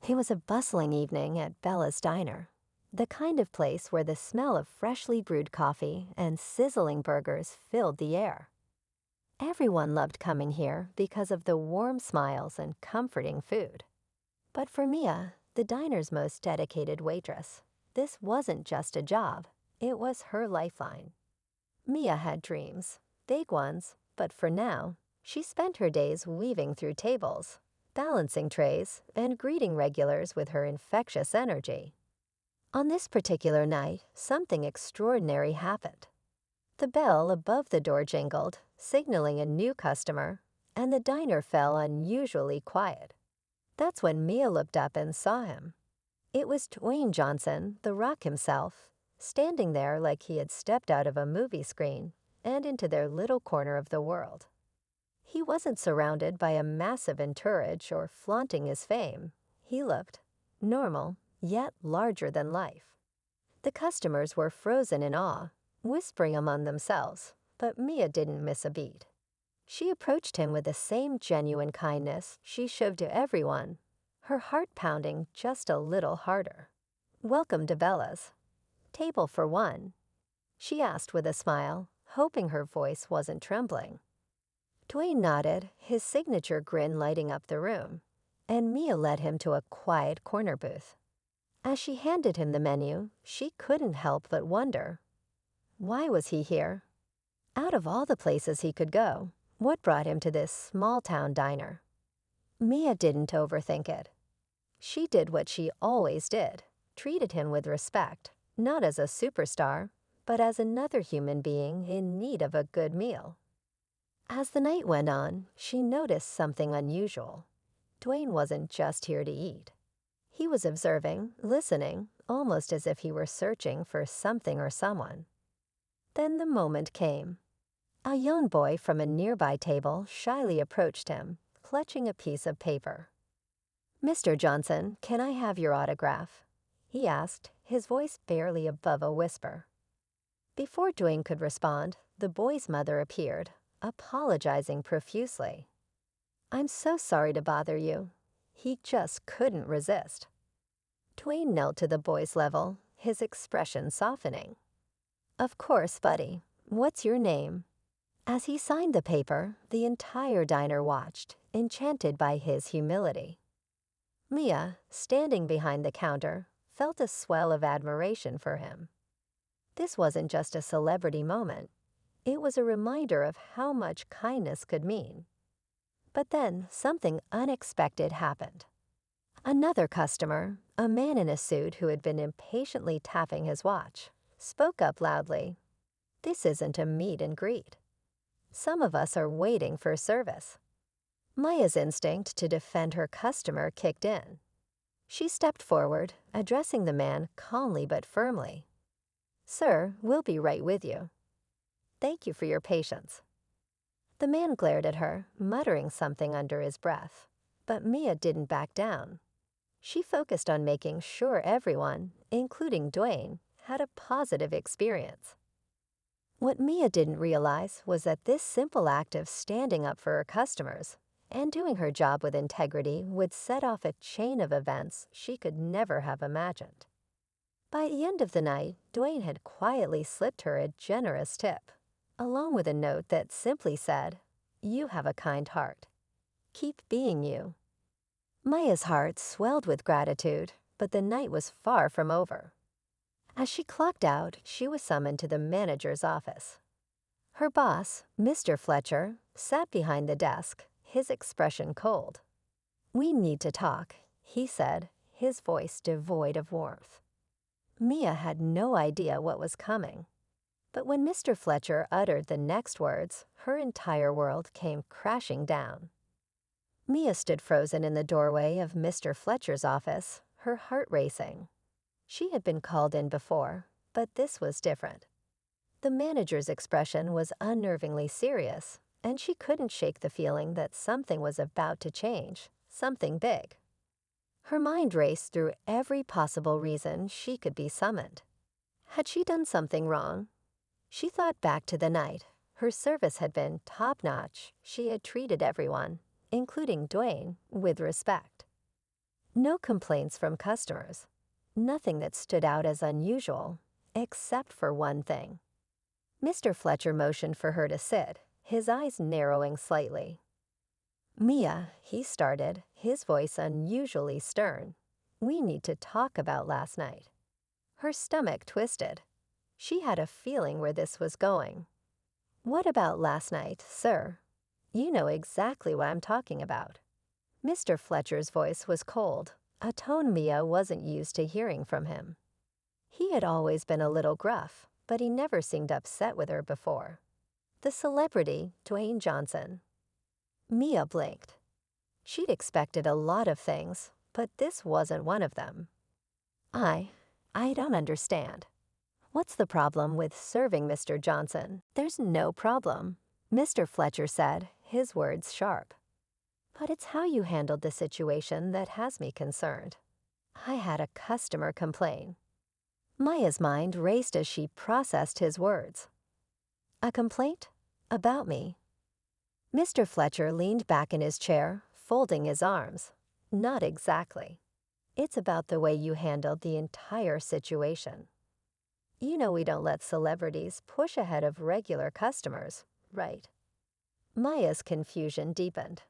It was a bustling evening at Bella's Diner, the kind of place where the smell of freshly brewed coffee and sizzling burgers filled the air. Everyone loved coming here because of the warm smiles and comforting food. But for Mia, the diner's most dedicated waitress, this wasn't just a job, it was her lifeline. Mia had dreams, big ones, but for now, she spent her days weaving through tables, balancing trays, and greeting regulars with her infectious energy. On this particular night, something extraordinary happened. The bell above the door jingled, signaling a new customer, and the diner fell unusually quiet. That's when Mia looked up and saw him. It was Dwayne Johnson, the Rock himself, standing there like he had stepped out of a movie screen and into their little corner of the world. He wasn't surrounded by a massive entourage or flaunting his fame. He looked normal, yet larger than life. The customers were frozen in awe, whispering among themselves, but Mia didn't miss a beat. She approached him with the same genuine kindness she showed to everyone, her heart pounding just a little harder. "Welcome to Bella's. Table for one," she asked with a smile, hoping her voice wasn't trembling. Dwayne nodded, his signature grin lighting up the room, and Mia led him to a quiet corner booth. As she handed him the menu, she couldn't help but wonder, why was he here? Out of all the places he could go, what brought him to this small-town diner? Mia didn't overthink it. She did what she always did, treated him with respect, not as a superstar, but as another human being in need of a good meal. As the night went on, she noticed something unusual. Dwayne wasn't just here to eat. He was observing, listening, almost as if he were searching for something or someone. Then the moment came. A young boy from a nearby table shyly approached him, clutching a piece of paper. "Mr. Johnson, can I have your autograph?" he asked, his voice barely above a whisper. Before Dwayne could respond, the boy's mother appeared, apologizing profusely. "I'm so sorry to bother you." He just couldn't resist. Dwayne knelt to the boy's level, his expression softening. "Of course, buddy. What's your name?" As he signed the paper, the entire diner watched, enchanted by his humility. Mia, standing behind the counter, felt a swell of admiration for him. This wasn't just a celebrity moment. It was a reminder of how much kindness could mean. But then something unexpected happened. Another customer, a man in a suit who had been impatiently tapping his watch, spoke up loudly. "This isn't a meet and greet. Some of us are waiting for service." Maya's instinct to defend her customer kicked in. She stepped forward, addressing the man calmly but firmly. "Sir, we'll be right with you. Thank you for your patience." The man glared at her, muttering something under his breath, but Mia didn't back down. She focused on making sure everyone, including Dwayne, had a positive experience. What Mia didn't realize was that this simple act of standing up for her customers and doing her job with integrity would set off a chain of events she could never have imagined. By the end of the night, Dwayne had quietly slipped her a generous tip, along with a note that simply said, "You have a kind heart. Keep being you." Maya's heart swelled with gratitude, but the night was far from over. As she clocked out, she was summoned to the manager's office. Her boss, Mr. Fletcher, sat behind the desk, his expression cold. "We need to talk," he said, his voice devoid of warmth. Mia had no idea what was coming. But when Mr. Fletcher uttered the next words, her entire world came crashing down. Mia stood frozen in the doorway of Mr. Fletcher's office, her heart racing. She had been called in before, but this was different. The manager's expression was unnervingly serious, and she couldn't shake the feeling that something was about to change, something big. Her mind raced through every possible reason she could be summoned. Had she done something wrong? She thought back to the night. Her service had been top-notch. She had treated everyone, including Dwayne, with respect. No complaints from customers. Nothing that stood out as unusual, except for one thing. Mr. Fletcher motioned for her to sit, his eyes narrowing slightly. "Mia," he started, his voice unusually stern. "We need to talk about last night." Her stomach twisted. She had a feeling where this was going. "What about last night, sir?" "You know exactly what I'm talking about." Mr. Fletcher's voice was cold, a tone Mia wasn't used to hearing from him. He had always been a little gruff, but he never seemed upset with her before. The celebrity, Dwayne Johnson. Mia blinked. She'd expected a lot of things, but this wasn't one of them. I don't understand. What's the problem with serving Mr. Johnson?" "There's no problem," Mr. Fletcher said, his words sharp. "But it's how you handled the situation that has me concerned. I had a customer complain." Maya's mind raced as she processed his words. "A complaint? About me?" Mr. Fletcher leaned back in his chair, folding his arms. "Not exactly. It's about the way you handled the entire situation. You know we don't let celebrities push ahead of regular customers, right?" Maya's confusion deepened.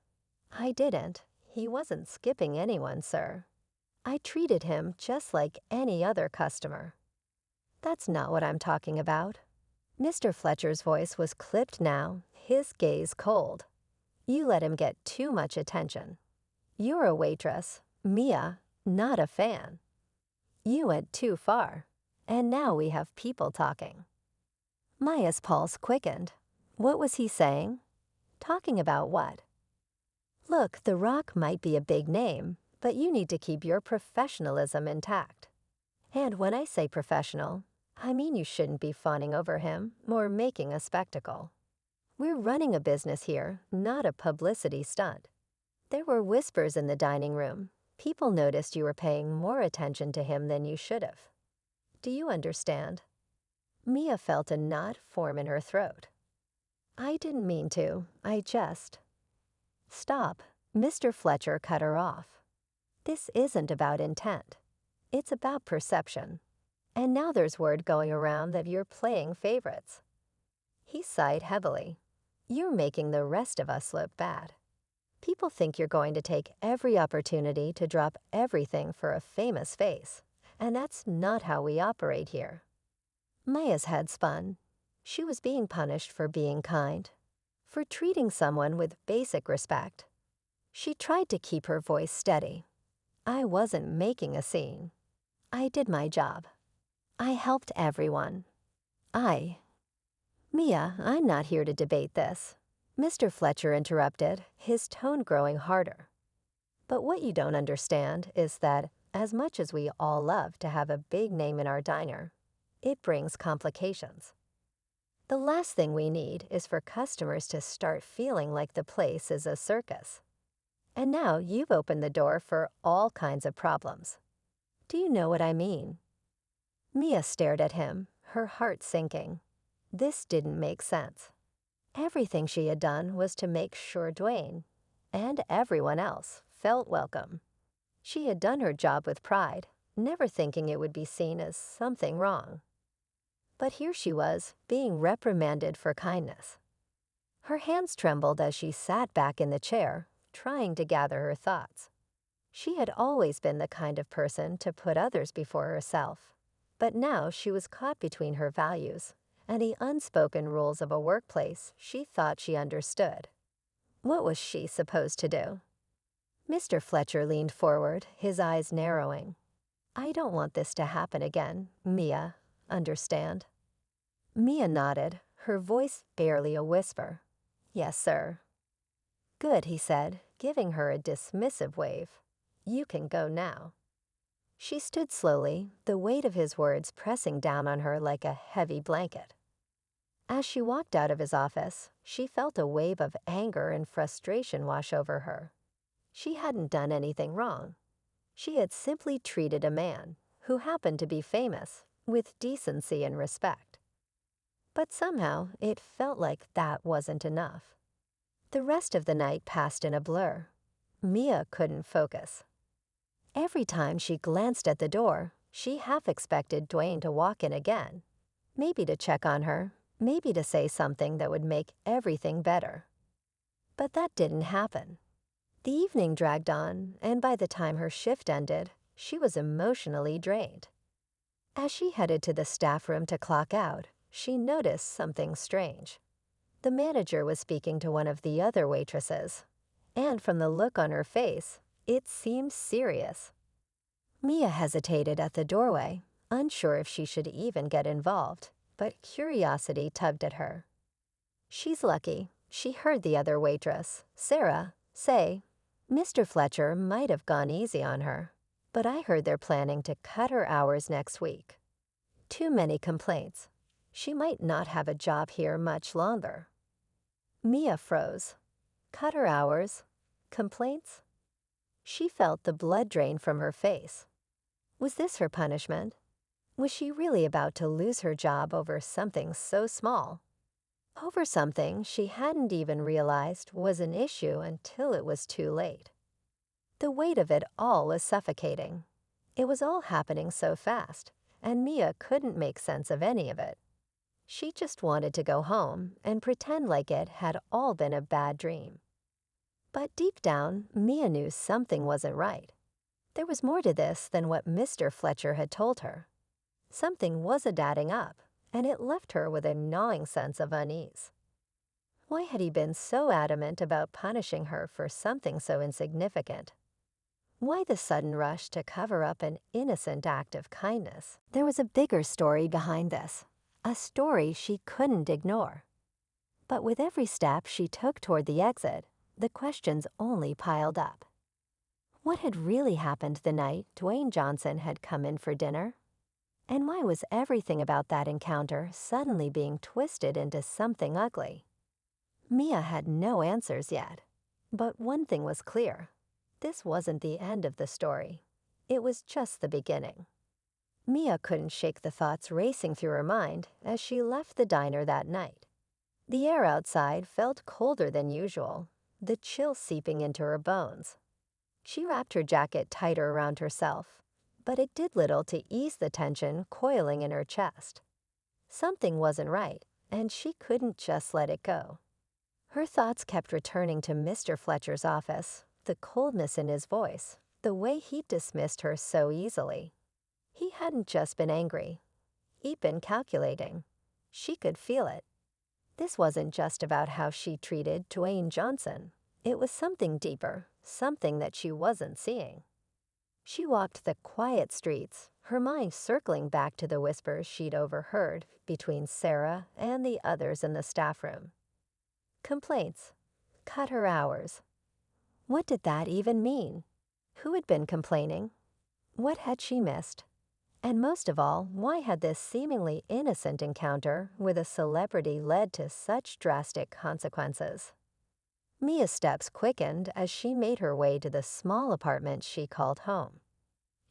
"I didn't. He wasn't skipping anyone, sir. I treated him just like any other customer." "That's not what I'm talking about." Mr. Fletcher's voice was clipped now, his gaze cold. "You let him get too much attention. You're a waitress, Mia, not a fan. You went too far, and now we have people talking." Maya's pulse quickened. What was he saying? Talking about what? "Look, The Rock might be a big name, but you need to keep your professionalism intact. And when I say professional, I mean you shouldn't be fawning over him or making a spectacle. We're running a business here, not a publicity stunt." There were whispers in the dining room. People noticed you were paying more attention to him than you should have. "Do you understand?" Mia felt a knot form in her throat. "I didn't mean to. I just—" "Stop," Mr. Fletcher cut her off. "This isn't about intent. It's about perception. And now there's word going around that you're playing favorites." He sighed heavily. "You're making the rest of us look bad. People think you're going to take every opportunity to drop everything for a famous face, and that's not how we operate here." Maya's head spun. She was being punished for being kind, for treating someone with basic respect. She tried to keep her voice steady. "I wasn't making a scene. I did my job. I helped everyone. Mia, I'm not here to debate this," Mr. Fletcher interrupted, his tone growing harder. "But what you don't understand is that, as much as we all love to have a big name in our diner, it brings complications. The last thing we need is for customers to start feeling like the place is a circus. And now you've opened the door for all kinds of problems. Do you know what I mean?" Mia stared at him, her heart sinking. This didn't make sense. Everything she had done was to make sure Dwayne, and everyone else, felt welcome. She had done her job with pride, never thinking it would be seen as something wrong. But here she was, being reprimanded for kindness. Her hands trembled as she sat back in the chair, trying to gather her thoughts. She had always been the kind of person to put others before herself, but now she was caught between her values and the unspoken rules of a workplace she thought she understood. What was she supposed to do? Mr. Fletcher leaned forward, his eyes narrowing. "I don't want this to happen again, Mia. Understand?" Mia nodded, her voice barely a whisper. "Yes, sir." "Good," he said, giving her a dismissive wave. "You can go now." She stood slowly, the weight of his words pressing down on her like a heavy blanket. As she walked out of his office, she felt a wave of anger and frustration wash over her. She hadn't done anything wrong. She had simply treated a man, who happened to be famous, with decency and respect. But somehow it felt like that wasn't enough. The rest of the night passed in a blur. Mia couldn't focus. Every time she glanced at the door, she half expected Dwayne to walk in again, maybe to check on her, maybe to say something that would make everything better. But that didn't happen. The evening dragged on, and by the time her shift ended, she was emotionally drained. As she headed to the staff room to clock out, she noticed something strange. The manager was speaking to one of the other waitresses, and from the look on her face, it seemed serious. Mia hesitated at the doorway, unsure if she should even get involved, but curiosity tugged at her. She's lucky. She heard the other waitress, Sarah, say, "Mr. Fletcher might have gone easy on her, but I heard they're planning to cut her hours next week. Too many complaints. She might not have a job here much longer." Mia froze. Cut her hours? Complaints? She felt the blood drain from her face. Was this her punishment? Was she really about to lose her job over something so small? Over something she hadn't even realized was an issue until it was too late. The weight of it all was suffocating. It was all happening so fast, and Mia couldn't make sense of any of it. She just wanted to go home and pretend like it had all been a bad dream. But deep down, Mia knew something wasn't right. There was more to this than what Mr. Fletcher had told her. Something wasn't adding up, and it left her with a gnawing sense of unease. Why had he been so adamant about punishing her for something so insignificant? Why the sudden rush to cover up an innocent act of kindness? There was a bigger story behind this, a story she couldn't ignore. But with every step she took toward the exit, the questions only piled up. What had really happened the night Dwayne Johnson had come in for dinner? And why was everything about that encounter suddenly being twisted into something ugly? Mia had no answers yet, but one thing was clear. This wasn't the end of the story. It was just the beginning. Mia couldn't shake the thoughts racing through her mind as she left the diner that night. The air outside felt colder than usual, the chill seeping into her bones. She wrapped her jacket tighter around herself, but it did little to ease the tension coiling in her chest. Something wasn't right, and she couldn't just let it go. Her thoughts kept returning to Mr. Fletcher's office, the coldness in his voice, the way he dismissed her so easily. He hadn't just been angry. He'd been calculating. She could feel it. This wasn't just about how she treated Dwayne Johnson. It was something deeper, something that she wasn't seeing. She walked the quiet streets, her mind circling back to the whispers she'd overheard between Sarah and the others in the staff room. Complaints. Cut her hours. What did that even mean? Who had been complaining? What had she missed? And most of all, why had this seemingly innocent encounter with a celebrity led to such drastic consequences? Mia's steps quickened as she made her way to the small apartment she called home.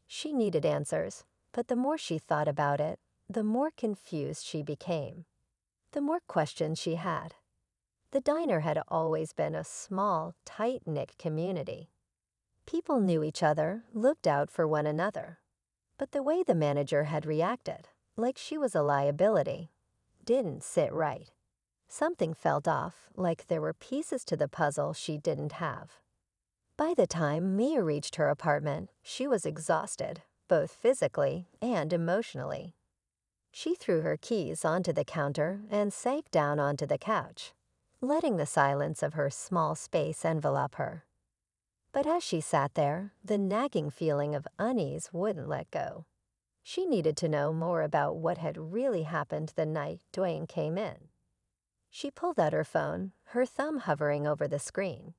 She needed answers, but the more she thought about it, the more confused she became. The more questions she had. The diner had always been a small, tight-knit community. People knew each other, looked out for one another. But the way the manager had reacted, like she was a liability, didn't sit right. Something felt off, like there were pieces to the puzzle she didn't have. By the time Mia reached her apartment, she was exhausted, both physically and emotionally. She threw her keys onto the counter and sank down onto the couch, letting the silence of her small space envelop her. But as she sat there, the nagging feeling of unease wouldn't let go. She needed to know more about what had really happened the night Dwayne came in. She pulled out her phone, her thumb hovering over the screen.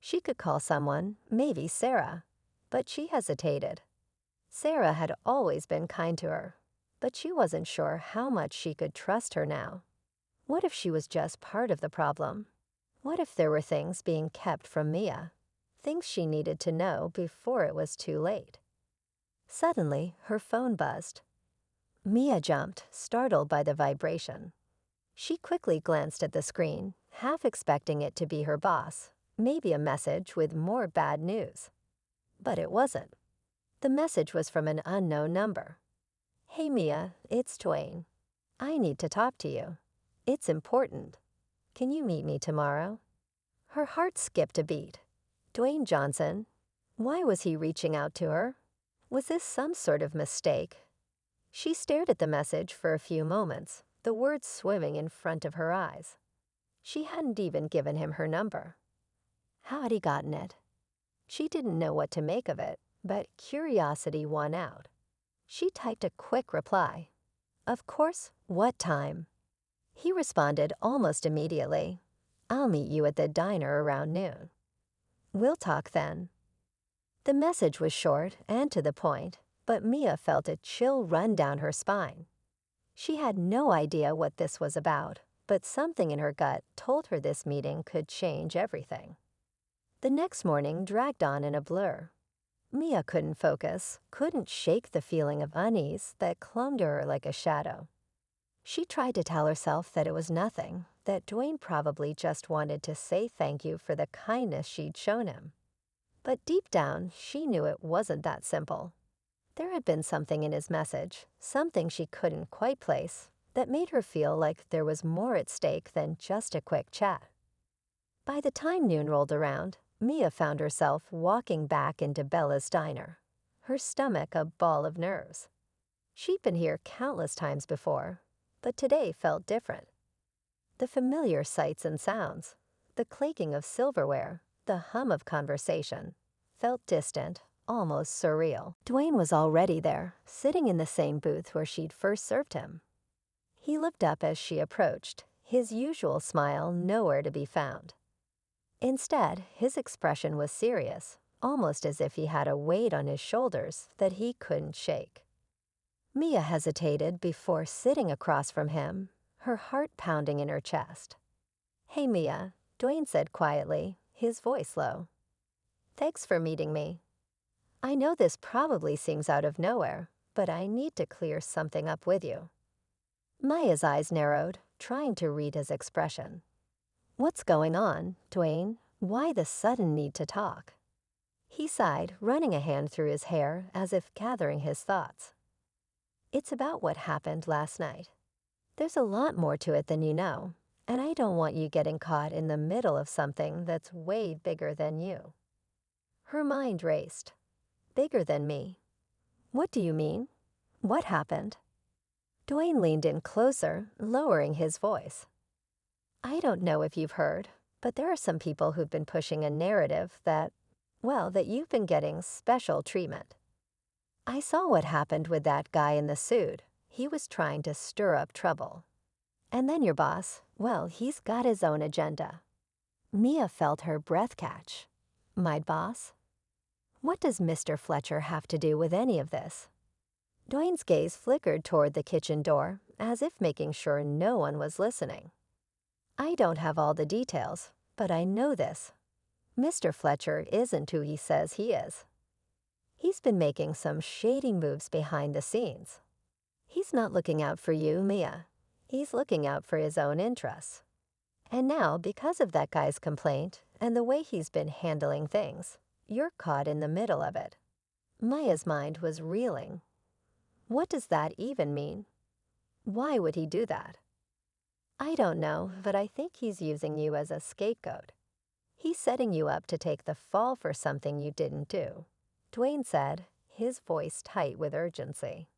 She could call someone, maybe Sarah, but she hesitated. Sarah had always been kind to her, but she wasn't sure how much she could trust her now. What if she was just part of the problem? What if there were things being kept from Mia? Things she needed to know before it was too late. Suddenly, her phone buzzed. Mia jumped, startled by the vibration. She quickly glanced at the screen, half expecting it to be her boss, maybe a message with more bad news. But it wasn't. The message was from an unknown number. "Hey Mia, it's Dwayne. I need to talk to you. It's important. Can you meet me tomorrow?" Her heart skipped a beat. Dwayne Johnson? Why was he reaching out to her? Was this some sort of mistake? She stared at the message for a few moments, the words swimming in front of her eyes. She hadn't even given him her number. How had he gotten it? She didn't know what to make of it, but curiosity won out. She typed a quick reply. "Of course, what time?" He responded almost immediately. "I'll meet you at the diner around noon." "We'll talk then." The message was short and to the point, but Mia felt a chill run down her spine. She had no idea what this was about, but something in her gut told her this meeting could change everything. The next morning dragged on in a blur. Mia couldn't focus, couldn't shake the feeling of unease that clung to her like a shadow. She tried to tell herself that it was nothing, that Dwayne probably just wanted to say thank you for the kindness she'd shown him. But deep down, she knew it wasn't that simple. There had been something in his message, something she couldn't quite place, that made her feel like there was more at stake than just a quick chat. By the time noon rolled around, Mia found herself walking back into Bella's diner, her stomach a ball of nerves. She'd been here countless times before, but today felt different. The familiar sights and sounds, the clanking of silverware, the hum of conversation, felt distant, almost surreal. Dwayne was already there, sitting in the same booth where she'd first served him. He looked up as she approached, his usual smile nowhere to be found. Instead, his expression was serious, almost as if he had a weight on his shoulders that he couldn't shake. Mia hesitated before sitting across from him, her heart pounding in her chest. "Hey Mia," Dwayne said quietly, his voice low. "Thanks for meeting me. I know this probably seems out of nowhere, but I need to clear something up with you." Maya's eyes narrowed, trying to read his expression. "What's going on, Dwayne? Why the sudden need to talk?" He sighed, running a hand through his hair as if gathering his thoughts. "It's about what happened last night. There's a lot more to it than you know, and I don't want you getting caught in the middle of something that's way bigger than you." Her mind raced. "Bigger than me? What do you mean? What happened?" Dwayne leaned in closer, lowering his voice. "I don't know if you've heard, but there are some people who've been pushing a narrative that, well, that you've been getting special treatment. I saw what happened with that guy in the suit. He was trying to stir up trouble. And then your boss, well, he's got his own agenda." Mia felt her breath catch. "My boss? What does Mr. Fletcher have to do with any of this?" Dwayne's gaze flickered toward the kitchen door, as if making sure no one was listening. "I don't have all the details, but I know this. Mr. Fletcher isn't who he says he is. He's been making some shady moves behind the scenes. He's not looking out for you, Mia. He's looking out for his own interests. And now, because of that guy's complaint and the way he's been handling things, you're caught in the middle of it." Maya's mind was reeling. What does that even mean? Why would he do that? "I don't know, but I think he's using you as a scapegoat. He's setting you up to take the fall for something you didn't do," Dwayne said, his voice tight with urgency.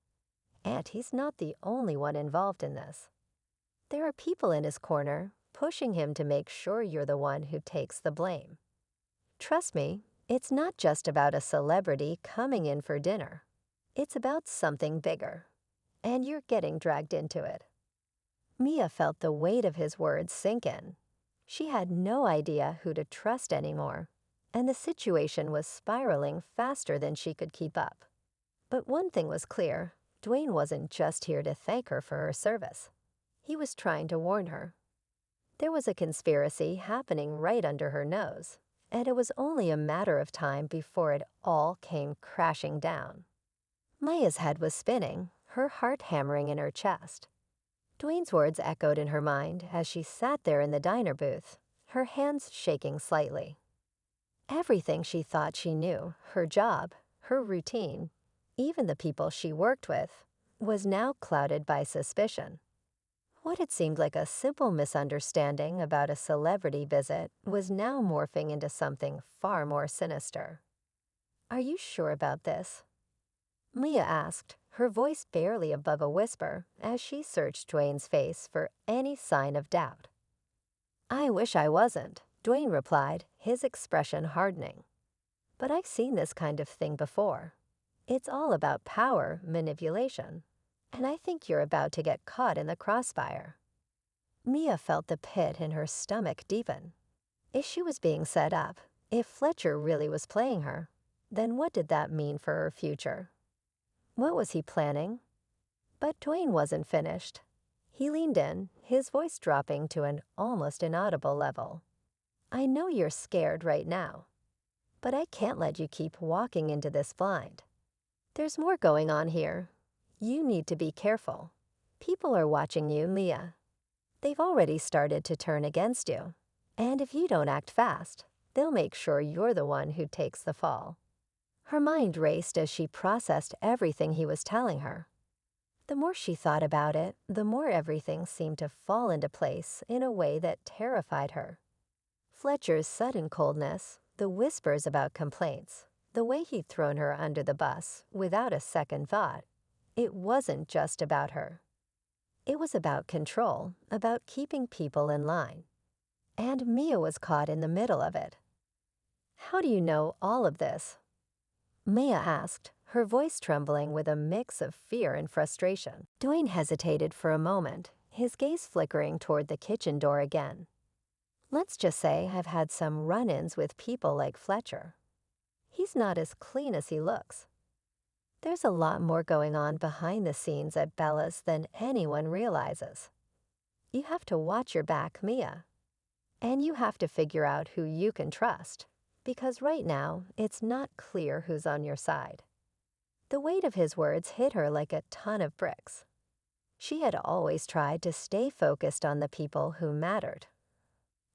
"And he's not the only one involved in this. There are people in his corner, pushing him to make sure you're the one who takes the blame. Trust me, it's not just about a celebrity coming in for dinner. It's about something bigger. And you're getting dragged into it." Mia felt the weight of his words sink in. She had no idea who to trust anymore, and the situation was spiraling faster than she could keep up. But one thing was clear, Dwayne wasn't just here to thank her for her service. He was trying to warn her. There was a conspiracy happening right under her nose, and it was only a matter of time before it all came crashing down. Maya's head was spinning, her heart hammering in her chest. Dwayne's words echoed in her mind as she sat there in the diner booth, her hands shaking slightly. Everything she thought she knew, her job, her routine, even the people she worked with, was now clouded by suspicion. What had seemed like a simple misunderstanding about a celebrity visit was now morphing into something far more sinister. "Are you sure about this?" Leah asked, her voice barely above a whisper, as she searched Dwayne's face for any sign of doubt. "I wish I wasn't," Dwayne replied, his expression hardening. "But I've seen this kind of thing before. It's all about power manipulation, and I think you're about to get caught in the crossfire." Mia felt the pit in her stomach deepen. If she was being set up, if Fletcher really was playing her, then what did that mean for her future? What was he planning? But Dwayne wasn't finished. He leaned in, his voice dropping to an almost inaudible level. "I know you're scared right now, but I can't let you keep walking into this blind. There's more going on here. You need to be careful. People are watching you, Mia. They've already started to turn against you. And if you don't act fast, they'll make sure you're the one who takes the fall." Her mind raced as she processed everything he was telling her. The more she thought about it, the more everything seemed to fall into place in a way that terrified her. Fletcher's sudden coldness, the whispers about complaints, the way he'd thrown her under the bus without a second thought. It wasn't just about her. It was about control, about keeping people in line. And Mia was caught in the middle of it. "How do you know all of this?" Mia asked, her voice trembling with a mix of fear and frustration. Dwayne hesitated for a moment, his gaze flickering toward the kitchen door again. "Let's just say I've had some run-ins with people like Fletcher. He's not as clean as he looks. There's a lot more going on behind the scenes at Bella's than anyone realizes. You have to watch your back, Mia. And you have to figure out who you can trust, because right now it's not clear who's on your side." The weight of his words hit her like a ton of bricks. She had always tried to stay focused on the people who mattered.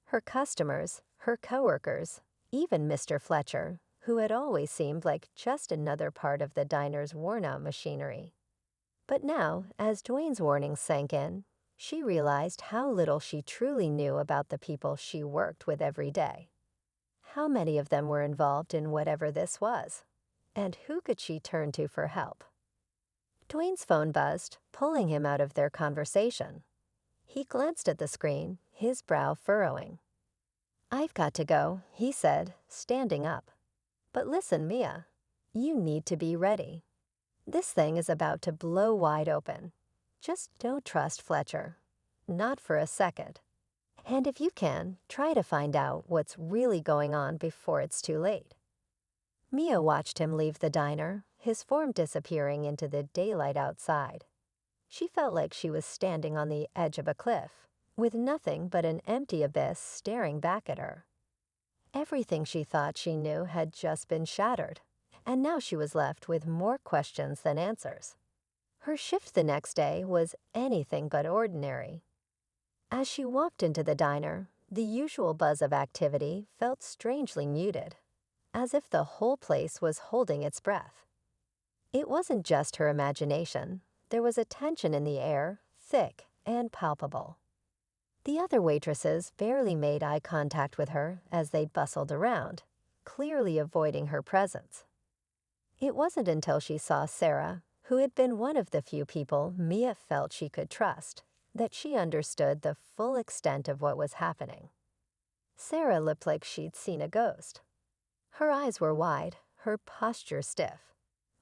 Her customers, her coworkers, even Mr. Fletcher, who had always seemed like just another part of the diner's worn-out machinery. But now, as Dwayne's warnings sank in, she realized how little she truly knew about the people she worked with every day. How many of them were involved in whatever this was? And who could she turn to for help? Dwayne's phone buzzed, pulling him out of their conversation. He glanced at the screen, his brow furrowing. "I've got to go," he said, standing up. "But listen, Mia, you need to be ready. This thing is about to blow wide open. Just don't trust Fletcher. Not for a second. And if you can, try to find out what's really going on before it's too late." Mia watched him leave the diner, his form disappearing into the daylight outside. She felt like she was standing on the edge of a cliff, with nothing but an empty abyss staring back at her. Everything she thought she knew had just been shattered, and now she was left with more questions than answers. Her shift the next day was anything but ordinary. As she walked into the diner, the usual buzz of activity felt strangely muted, as if the whole place was holding its breath. It wasn't just her imagination. There was a tension in the air, thick and palpable. The other waitresses barely made eye contact with her as they bustled around, clearly avoiding her presence. It wasn't until she saw Sarah, who had been one of the few people Mia felt she could trust, that she understood the full extent of what was happening. Sarah looked like she'd seen a ghost. Her eyes were wide, her posture stiff.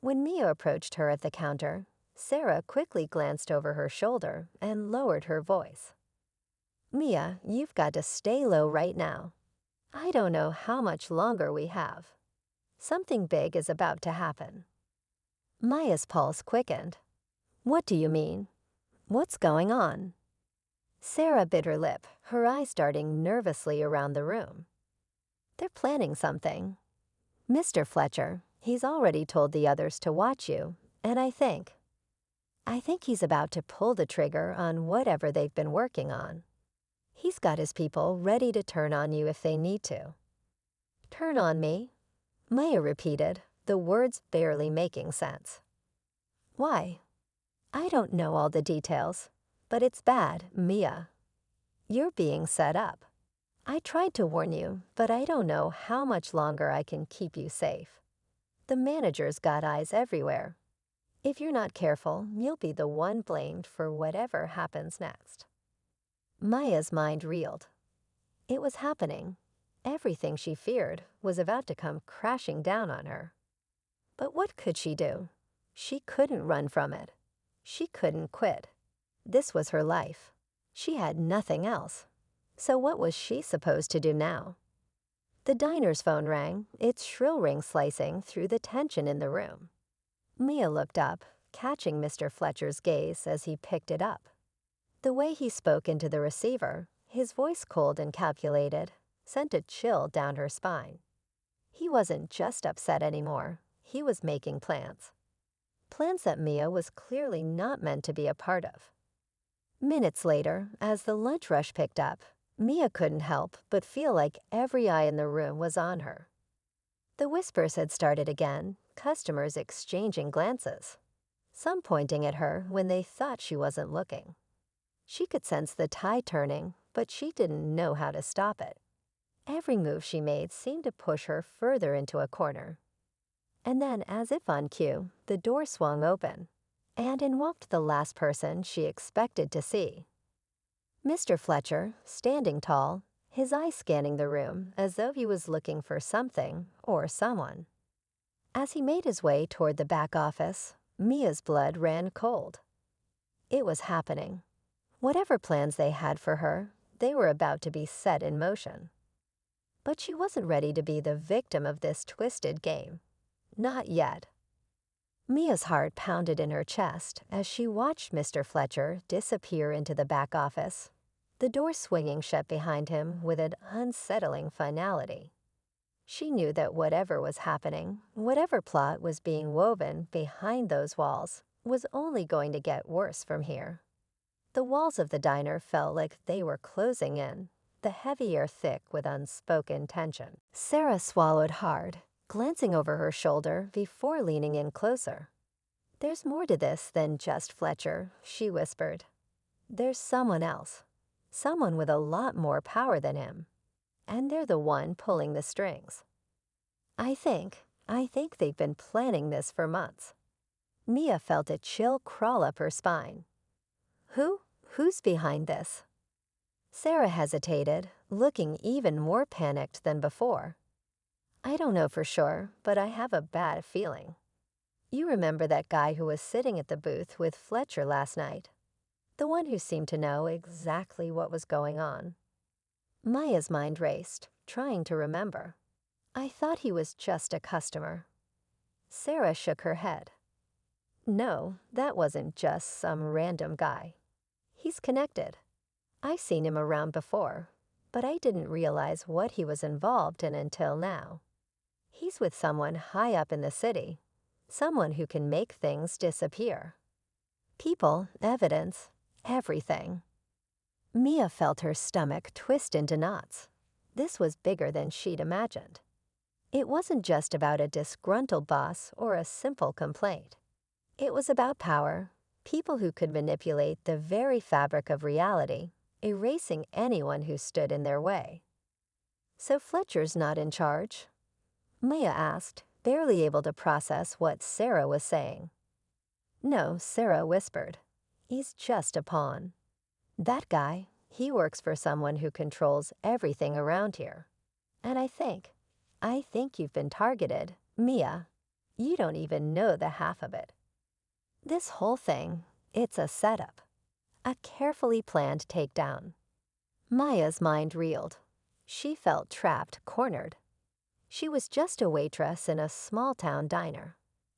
When Mia approached her at the counter, Sarah quickly glanced over her shoulder and lowered her voice. "Mia, you've got to stay low right now. I don't know how much longer we have. Something big is about to happen." Maya's pulse quickened. "What do you mean? What's going on?" Sarah bit her lip, her eyes darting nervously around the room. "They're planning something. Mr. Fletcher, he's already told the others to watch you, and I think he's about to pull the trigger on whatever they've been working on. He's got his people ready to turn on you if they need to." "Turn on me?" Maya repeated, the words barely making sense. Why? I don't know all the details, but it's bad, Mia. You're being set up. I tried to warn you, but I don't know how much longer I can keep you safe. The manager's got eyes everywhere. If you're not careful, you'll be the one blamed for whatever happens next. Maya's mind reeled. It was happening. Everything she feared was about to come crashing down on her. But what could she do? She couldn't run from it. She couldn't quit. This was her life. She had nothing else. So what was she supposed to do now? The diner's phone rang, its shrill ring slicing through the tension in the room. Mia looked up, catching Mr. Fletcher's gaze as he picked it up. The way he spoke into the receiver, his voice cold and calculated, sent a chill down her spine. He wasn't just upset anymore. He was making plans. Plans that Mia was clearly not meant to be a part of. Minutes later, as the lunch rush picked up, Mia couldn't help but feel like every eye in the room was on her. The whispers had started again, customers exchanging glances, some pointing at her when they thought she wasn't looking. She could sense the tide turning, but she didn't know how to stop it. Every move she made seemed to push her further into a corner. And then, as if on cue, the door swung open, and in walked the last person she expected to see. Mr. Fletcher, standing tall, his eyes scanning the room as though he was looking for something or someone. As he made his way toward the back office, Mia's blood ran cold. It was happening. Whatever plans they had for her, they were about to be set in motion. But she wasn't ready to be the victim of this twisted game. Not yet. Mia's heart pounded in her chest as she watched Mr. Fletcher disappear into the back office, the door swinging shut behind him with an unsettling finality. She knew that whatever was happening, whatever plot was being woven behind those walls, was only going to get worse from here. The walls of the diner felt like they were closing in, the heavy air thick with unspoken tension. Sarah swallowed hard, glancing over her shoulder before leaning in closer. "There's more to this than just Fletcher," she whispered. "There's someone else, someone with a lot more power than him, and they're the one pulling the strings. I think they've been planning this for months." Mia felt a chill crawl up her spine. Who's behind this? Sarah hesitated, looking even more panicked than before. "I don't know for sure, but I have a bad feeling. You remember that guy who was sitting at the booth with Fletcher last night? The one who seemed to know exactly what was going on." Maya's mind raced, trying to remember. "I thought he was just a customer." Sarah shook her head. "No, that wasn't just some random guy. He's connected. I've seen him around before, but I didn't realize what he was involved in until now. He's with someone high up in the city, someone who can make things disappear. People, evidence, everything." Mia felt her stomach twist into knots. This was bigger than she'd imagined. It wasn't just about a disgruntled boss or a simple complaint. It was about power, people who could manipulate the very fabric of reality, erasing anyone who stood in their way. "So Fletcher's not in charge?" Mia asked, barely able to process what Sarah was saying. "No," Sarah whispered. "He's just a pawn. That guy, he works for someone who controls everything around here. And I think you've been targeted, Mia. You don't even know the half of it. This whole thing, it's a setup. A carefully planned takedown." Maya's mind reeled. She felt trapped, cornered. She was just a waitress in a small-town diner.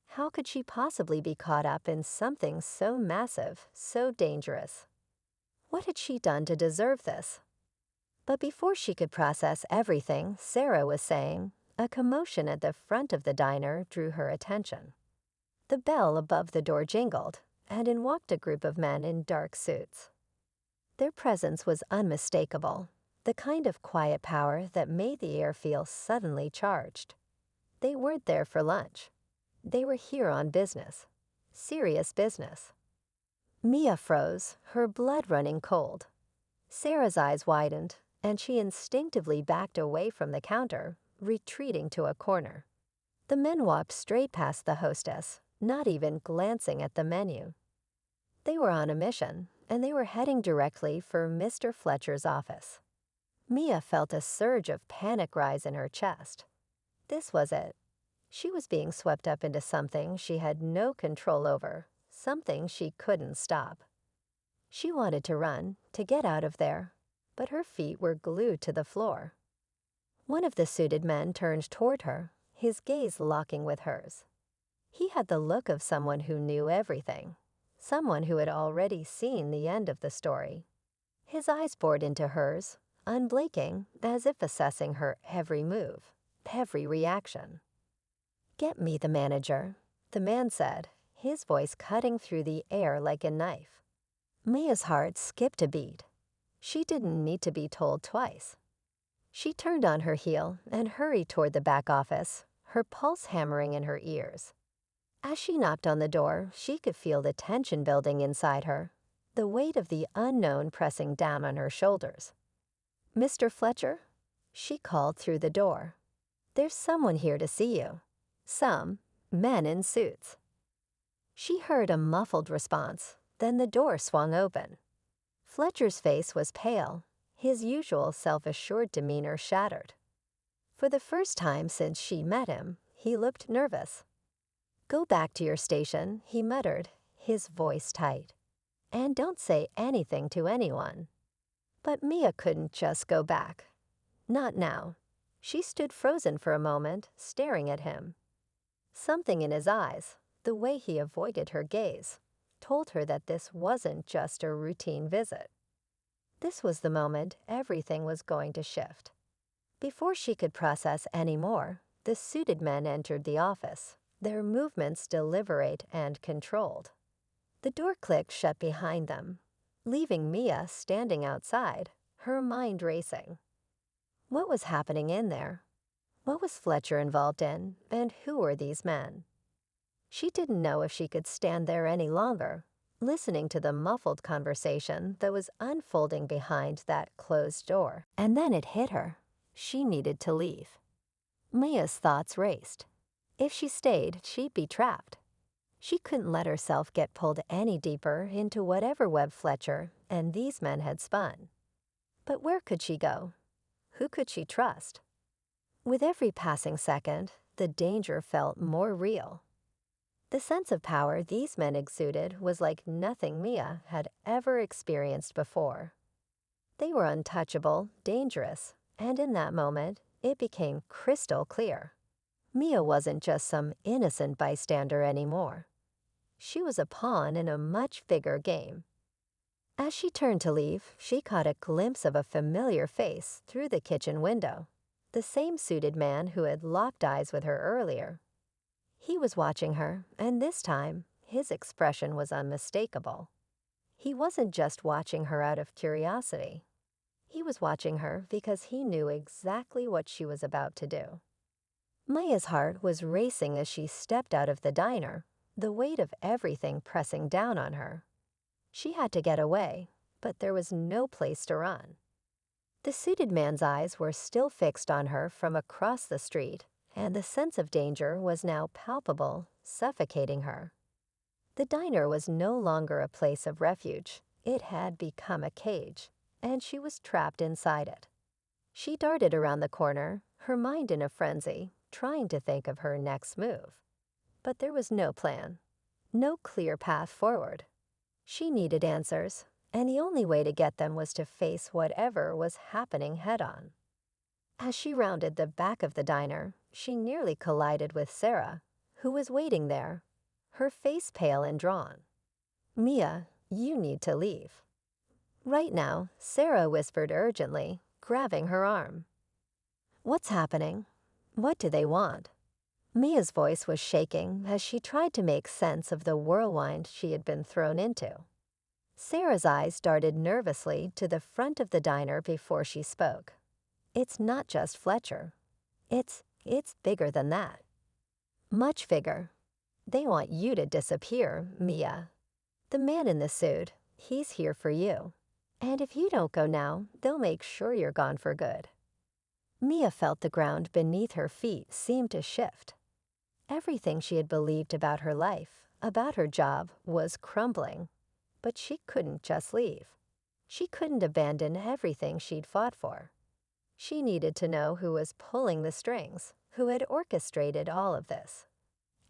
How could she possibly be caught up in something so massive, so dangerous? What had she done to deserve this? But before she could process everything Sarah was saying, a commotion at the front of the diner drew her attention. The bell above the door jingled, and in walked a group of men in dark suits. Their presence was unmistakable, the kind of quiet power that made the air feel suddenly charged. They weren't there for lunch. They were here on business. Serious business. Mia froze, her blood running cold. Sarah's eyes widened, and she instinctively backed away from the counter, retreating to a corner. The men walked straight past the hostess, not even glancing at the menu. They were on a mission, and they were heading directly for Mr. Fletcher's office. Mia felt a surge of panic rise in her chest. This was it. She was being swept up into something she had no control over, something she couldn't stop. She wanted to run, to get out of there, but her feet were glued to the floor. One of the suited men turned toward her, his gaze locking with hers. He had the look of someone who knew everything, someone who had already seen the end of the story. His eyes bored into hers, unblinking, as if assessing her every move, every reaction. "Get me the manager," the man said, his voice cutting through the air like a knife. Mia's heart skipped a beat. She didn't need to be told twice. She turned on her heel and hurried toward the back office, her pulse hammering in her ears. As she knocked on the door, she could feel the tension building inside her, the weight of the unknown pressing down on her shoulders. "Mr. Fletcher?" She called through the door. "There's someone here to see you. Some men in suits." She heard a muffled response, then the door swung open. Fletcher's face was pale, his usual self-assured demeanor shattered. For the first time since she met him, he looked nervous. "Go back to your station," he muttered, his voice tight. "And don't say anything to anyone." But Mia couldn't just go back. Not now. She stood frozen for a moment, staring at him. Something in his eyes, the way he avoided her gaze, told her that this wasn't just a routine visit. This was the moment everything was going to shift. Before she could process any more, the suited men entered the office, their movements deliberate and controlled. The door clicked shut behind them, leaving Mia standing outside, her mind racing. What was happening in there? What was Fletcher involved in, and who were these men? She didn't know if she could stand there any longer, listening to the muffled conversation that was unfolding behind that closed door. And then it hit her. She needed to leave. Mia's thoughts raced. If she stayed, she'd be trapped. She couldn't let herself get pulled any deeper into whatever web Fletcher and these men had spun. But where could she go? Who could she trust? With every passing second, the danger felt more real. The sense of power these men exuded was like nothing Mia had ever experienced before. They were untouchable, dangerous, and in that moment, it became crystal clear. Mia wasn't just some innocent bystander anymore. She was a pawn in a much bigger game. As she turned to leave, she caught a glimpse of a familiar face through the kitchen window, the same suited man who had locked eyes with her earlier. He was watching her, and this time, his expression was unmistakable. He wasn't just watching her out of curiosity. He was watching her because he knew exactly what she was about to do. Mia's heart was racing as she stepped out of the diner, the weight of everything pressing down on her. She had to get away, but there was no place to run. The suited man's eyes were still fixed on her from across the street, and the sense of danger was now palpable, suffocating her. The diner was no longer a place of refuge. It had become a cage, and she was trapped inside it. She darted around the corner, her mind in a frenzy, trying to think of her next move. But there was no plan, no clear path forward. She needed answers, and the only way to get them was to face whatever was happening head-on. As she rounded the back of the diner, she nearly collided with Sarah, who was waiting there, her face pale and drawn. "Mia, you need to leave." "Right now," Sarah whispered urgently, grabbing her arm. "What's happening? What do they want?" Mia's voice was shaking as she tried to make sense of the whirlwind she had been thrown into. Sarah's eyes darted nervously to the front of the diner before she spoke. "It's not just Fletcher. It's bigger than that. Much bigger. They want you to disappear, Mia. The man in the suit, he's here for you. And if you don't go now, they'll make sure you're gone for good. Mia felt the ground beneath her feet seem to shift. Everything she had believed about her life, about her job, was crumbling. But she couldn't just leave. She couldn't abandon everything she'd fought for. She needed to know who was pulling the strings, who had orchestrated all of this.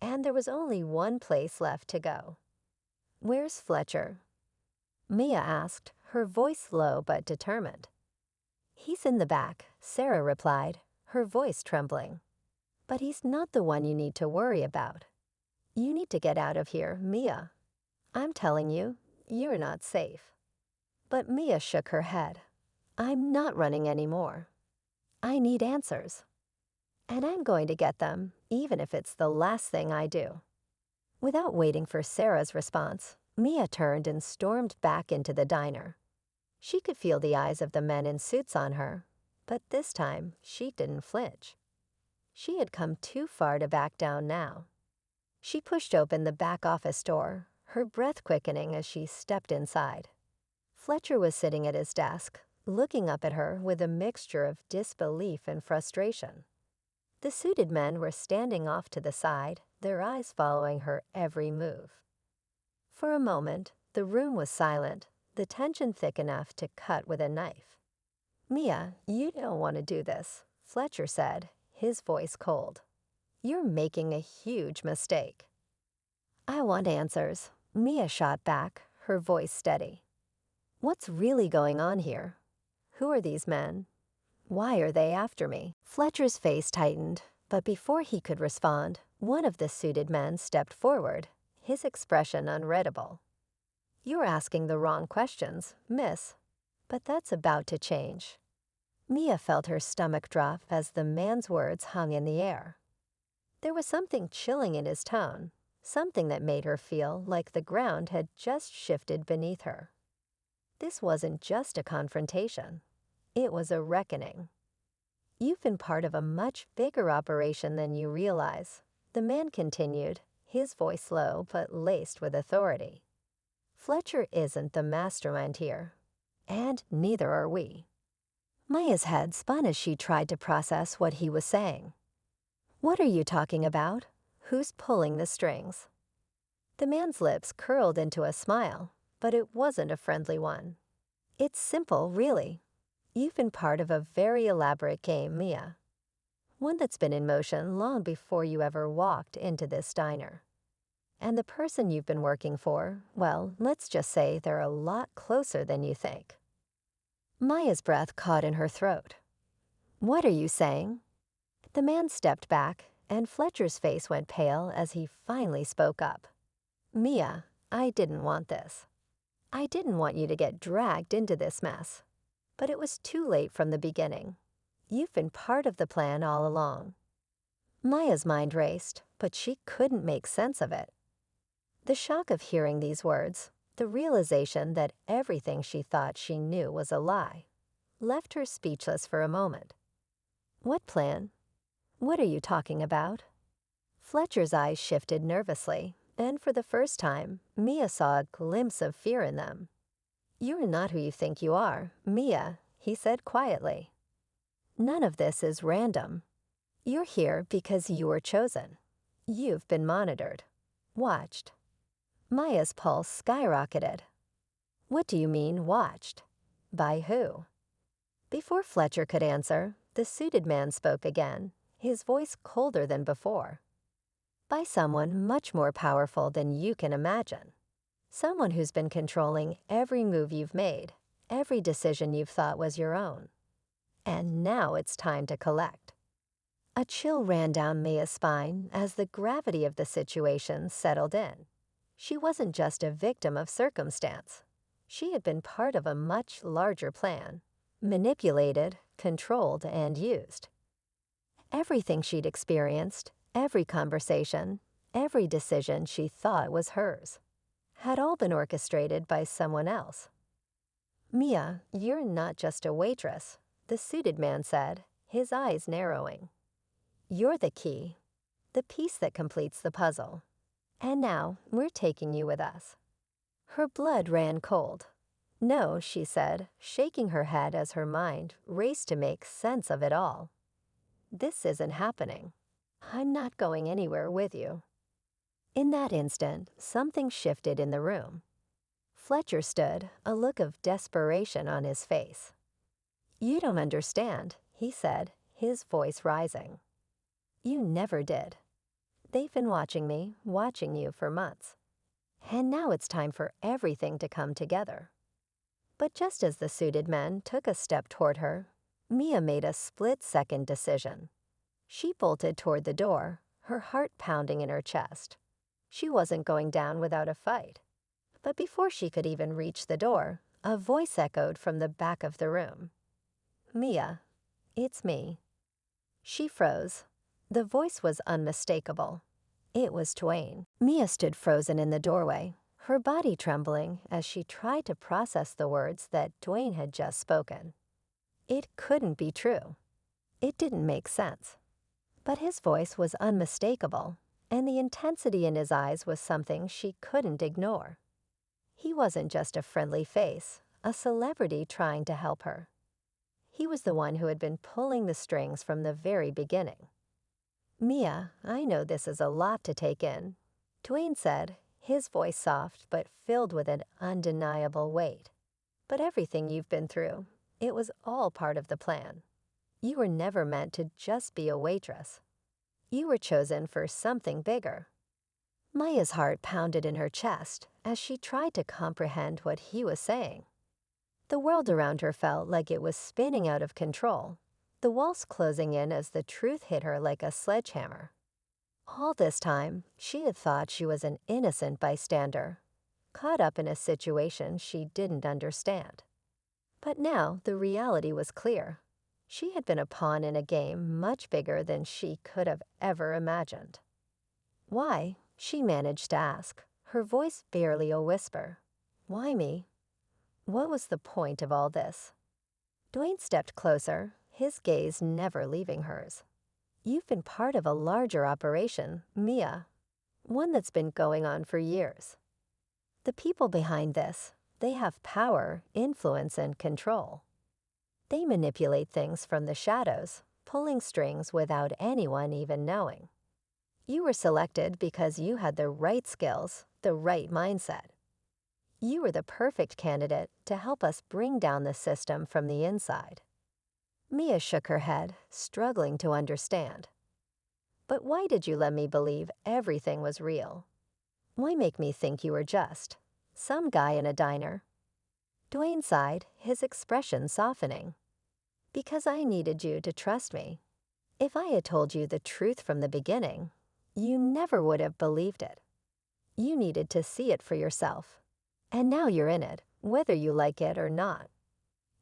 And there was only one place left to go. "Where's Fletcher?" Mia asked, her voice low but determined. "He's in the back," Sarah replied, her voice trembling. "But he's not the one you need to worry about. You need to get out of here, Mia. I'm telling you, you're not safe." But Mia shook her head. "I'm not running anymore. I need answers. And I'm going to get them, even if it's the last thing I do." Without waiting for Sarah's response, Mia turned and stormed back into the diner. She could feel the eyes of the men in suits on her, but this time she didn't flinch. She had come too far to back down now. She pushed open the back office door, her breath quickening as she stepped inside. Fletcher was sitting at his desk, looking up at her with a mixture of disbelief and frustration. The suited men were standing off to the side, their eyes following her every move. For a moment, the room was silent, the tension thick enough to cut with a knife. "Mia, you don't want to do this," Fletcher said, his voice cold. "You're making a huge mistake." "I want answers," Mia shot back, her voice steady. "What's really going on here? Who are these men? Why are they after me?" Fletcher's face tightened, but before he could respond, one of the suited men stepped forward, his expression unreadable. "You're asking the wrong questions, miss, but that's about to change." Mia felt her stomach drop as the man's words hung in the air. There was something chilling in his tone, something that made her feel like the ground had just shifted beneath her. This wasn't just a confrontation. It was a reckoning. "You've been part of a much bigger operation than you realize," the man continued, his voice low but laced with authority. "Fletcher isn't the mastermind here, and neither are we." Maya's head spun as she tried to process what he was saying. "What are you talking about? Who's pulling the strings?" The man's lips curled into a smile, but it wasn't a friendly one. "It's simple, really. You've been part of a very elaborate game, Mia. One that's been in motion long before you ever walked into this diner. And the person you've been working for, well, let's just say they're a lot closer than you think." Maya's breath caught in her throat. "What are you saying?" The man stepped back, and Fletcher's face went pale as he finally spoke up. "Mia, I didn't want this. I didn't want you to get dragged into this mess. But it was too late from the beginning. You've been part of the plan all along." Maya's mind raced, but she couldn't make sense of it. The shock of hearing these words, the realization that everything she thought she knew was a lie, left her speechless for a moment. "What plan? What are you talking about?" Fletcher's eyes shifted nervously, and for the first time, Mia saw a glimpse of fear in them. "You're not who you think you are, Mia," he said quietly. "None of this is random. You're here because you were chosen. You've been monitored, watched." Maya's pulse skyrocketed. "What do you mean, watched? By who?" Before Fletcher could answer, the suited man spoke again, his voice colder than before. "By someone much more powerful than you can imagine. Someone who's been controlling every move you've made, every decision you've thought was your own. And now it's time to collect." A chill ran down Mia's spine as the gravity of the situation settled in. She wasn't just a victim of circumstance. She had been part of a much larger plan, manipulated, controlled, and used. Everything she'd experienced, every conversation, every decision she thought was hers, had all been orchestrated by someone else. "Mia, you're not just a waitress," the suited man said, his eyes narrowing. "You're the key, the piece that completes the puzzle. And now we're taking you with us." Her blood ran cold. "No," she said, shaking her head as her mind raced to make sense of it all. "This isn't happening. I'm not going anywhere with you." In that instant, something shifted in the room. Fletcher stood, a look of desperation on his face. "You don't understand," he said, his voice rising. "You never did. They've been watching me, watching you for months. And now it's time for everything to come together." But just as the suited men took a step toward her, Mia made a split-second decision. She bolted toward the door, her heart pounding in her chest. She wasn't going down without a fight. But before she could even reach the door, a voice echoed from the back of the room. "Mia, it's me." She froze. The voice was unmistakable. It was Dwayne. Mia stood frozen in the doorway, her body trembling as she tried to process the words that Dwayne had just spoken. It couldn't be true. It didn't make sense. But his voice was unmistakable, and the intensity in his eyes was something she couldn't ignore. He wasn't just a friendly face, a celebrity trying to help her. He was the one who had been pulling the strings from the very beginning. "Mia, I know this is a lot to take in," Dwayne said, his voice soft but filled with an undeniable weight. "But everything you've been through, it was all part of the plan. You were never meant to just be a waitress. You were chosen for something bigger." Maya's heart pounded in her chest as she tried to comprehend what he was saying. The world around her felt like it was spinning out of control, the walls closing in as the truth hit her like a sledgehammer. All this time, she had thought she was an innocent bystander, caught up in a situation she didn't understand. But now the reality was clear. She had been a pawn in a game much bigger than she could have ever imagined. "Why?" she managed to ask, her voice barely a whisper. "Why me? What was the point of all this?" Dwayne stepped closer, his gaze never leaving hers. "You've been part of a larger operation, Mia. One that's been going on for years. The people behind this, they have power, influence, and control. They manipulate things from the shadows, pulling strings without anyone even knowing. You were selected because you had the right skills, the right mindset. You were the perfect candidate to help us bring down the system from the inside." Mia shook her head, struggling to understand. "But why did you let me believe everything was real? Why make me think you were just some guy in a diner?" Dwayne sighed, his expression softening. "Because I needed you to trust me. If I had told you the truth from the beginning, you never would have believed it. You needed to see it for yourself. And now you're in it, whether you like it or not.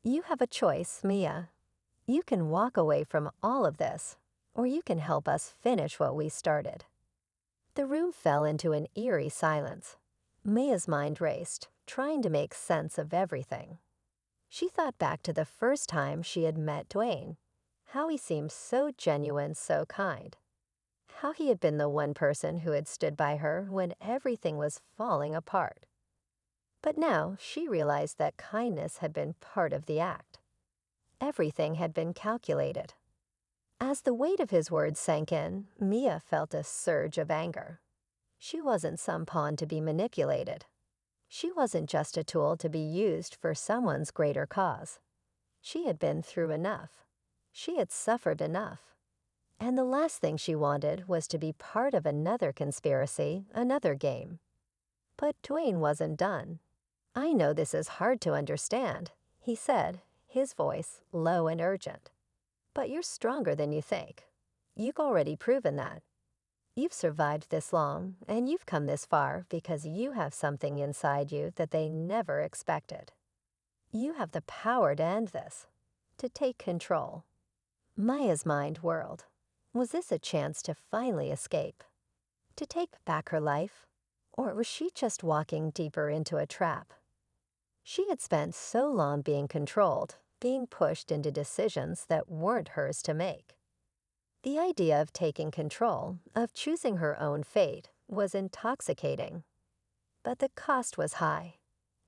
You have a choice, Mia. You can walk away from all of this, or you can help us finish what we started." The room fell into an eerie silence. Mia's mind raced, trying to make sense of everything. She thought back to the first time she had met Dwayne, how he seemed so genuine, so kind. How he had been the one person who had stood by her when everything was falling apart. But now she realized that kindness had been part of the act. Everything had been calculated. As the weight of his words sank in, Mia felt a surge of anger. She wasn't some pawn to be manipulated. She wasn't just a tool to be used for someone's greater cause. She had been through enough. She had suffered enough. And the last thing she wanted was to be part of another conspiracy, another game. But Dwayne wasn't done. "I know this is hard to understand," he said, his voice low and urgent. "But you're stronger than you think. You've already proven that. You've survived this long, and you've come this far because you have something inside you that they never expected. You have the power to end this, to take control." Maya's mind whirled. Was this a chance to finally escape? To take back her life? Or was she just walking deeper into a trap? She had spent so long being controlled, being pushed into decisions that weren't hers to make. The idea of taking control, of choosing her own fate, was intoxicating. But the cost was high,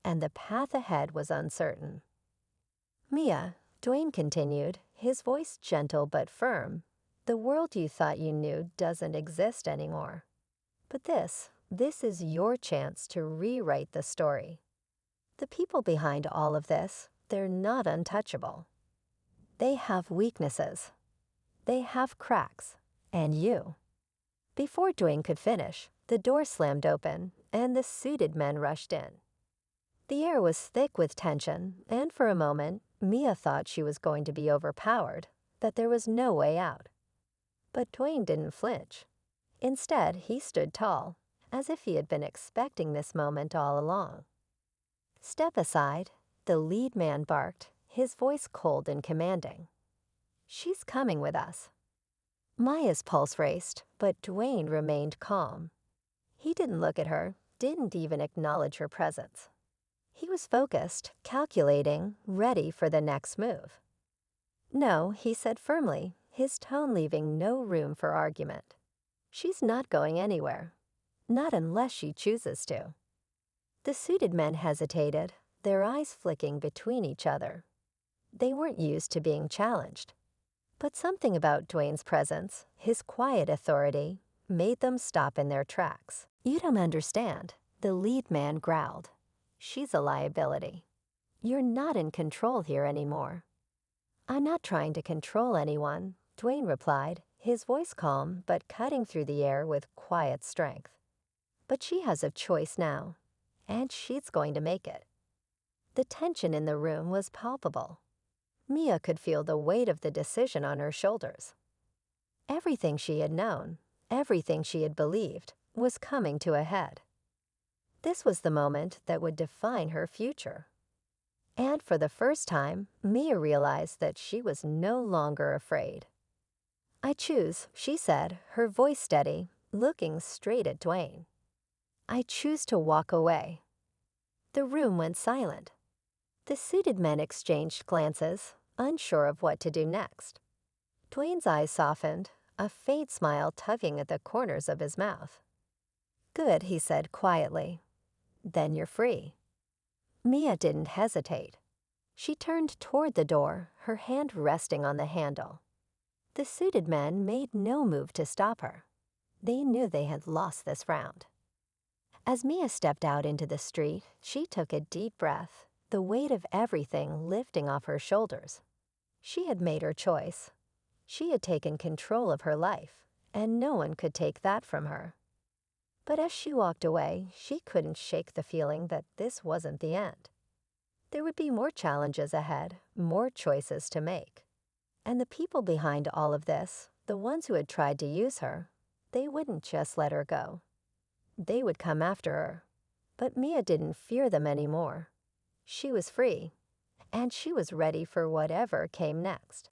and the path ahead was uncertain. Mia, Dwayne continued, his voice gentle but firm, the world you thought you knew doesn't exist anymore. But this is your chance to rewrite the story. The people behind all of this, they're not untouchable. They have weaknesses. They have cracks. And you. Before Dwayne could finish, the door slammed open, and the suited men rushed in. The air was thick with tension, and for a moment, Mia thought she was going to be overpowered, that there was no way out. But Dwayne didn't flinch. Instead, he stood tall, as if he had been expecting this moment all along. "Step aside," the lead man barked, his voice cold and commanding. "She's coming with us." Maya's pulse raced, but Dwayne remained calm. He didn't look at her, didn't even acknowledge her presence. He was focused, calculating, ready for the next move. "No," he said firmly, his tone leaving no room for argument. "She's not going anywhere. Not unless she chooses to." The suited men hesitated, their eyes flicking between each other. They weren't used to being challenged. But something about Dwayne's presence, his quiet authority, made them stop in their tracks. "You don't understand," the lead man growled. "She's a liability. You're not in control here anymore." "I'm not trying to control anyone," Dwayne replied, his voice calm but cutting through the air with quiet strength. "But she has a choice now, and she's going to make it." The tension in the room was palpable. Mia could feel the weight of the decision on her shoulders. Everything she had known, everything she had believed, was coming to a head. This was the moment that would define her future. And for the first time, Mia realized that she was no longer afraid. "I choose," she said, her voice steady, looking straight at Dwayne. "I choose to walk away." The room went silent. The suited men exchanged glances, unsure of what to do next. Dwayne's eyes softened, a faint smile tugging at the corners of his mouth. "Good," he said quietly. "Then you're free." Mia didn't hesitate. She turned toward the door, her hand resting on the handle. The suited men made no move to stop her. They knew they had lost this round. As Mia stepped out into the street, she took a deep breath, the weight of everything lifting off her shoulders. She had made her choice. She had taken control of her life, and no one could take that from her. But as she walked away, she couldn't shake the feeling that this wasn't the end. There would be more challenges ahead, more choices to make. And the people behind all of this, the ones who had tried to use her, they wouldn't just let her go. They would come after her. But Mia didn't fear them anymore. She was free, and she was ready for whatever came next.